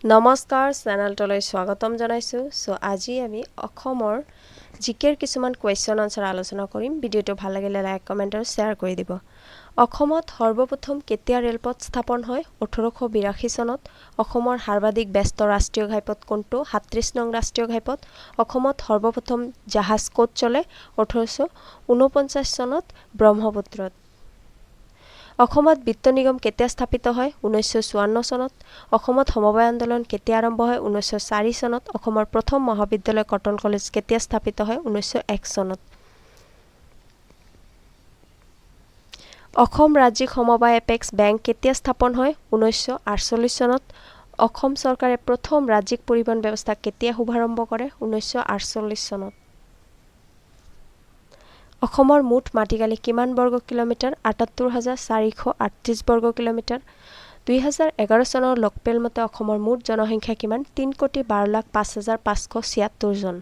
নমস্কাৰ চেনেলটোলৈ স্বাগতম জনাইছো সো আজি আমি অসমৰ জিকেৰ কিছুমান কোৱেশ্চন আনসাৰ আলোচনা কৰিম ভিডিওটো ভাল লাগিলে লাইক কমেন্ট আৰু শেয়াৰ কৰি দিব অসমত সৰ্বপ্ৰথম কেতিয়া ৰেলপথ স্থাপন হয় 1882 চনত অসমৰ সৰ্বাধিক ব্যস্ত ৰাষ্ট্ৰীয় ঘাইপথ কোনটো 37 নং ৰাষ্ট্ৰীয় ঘাইপথ অসমত সৰ্বপ্ৰথম জাহাজ ক'ত চলে 1849 চনত ব্ৰহ্মপুত্ৰত অসমত বিত্ত নিগম কেতিয়া স্থাপিত হয় 1954 চনত অসমত সমবায় আন্দোলন কেতিয়া আৰম্ভ হয় 1904 চনত অসমৰ প্ৰথম মহাবিদ্যালয় কটন কলেজ কেতিয়া স্থাপিত হয় 1901 চনত অসম ৰাজ্যিক সমবায় এপেক্স বেংক কেতিয়া স্থাপন হয় 1948 চনত অসম চৰকাৰে প্ৰথম ৰাজ্যিক পৰিবহণ ব্যৱস্থা কেতিয়া শুভাৰম্ভ কৰে 1948 চনত অসমৰ মুঠ মাটিকালি কিমান বৰ্গ কিলোমিটাৰ ৭৮,৪৩৮ বৰ্গ কিলোমিটাৰ ২০১১ চনৰ লোকপেল মতে অসমৰ মুঠ জনসংখ্যা কিমান ৩,১২,০৫,৫৭৬ জন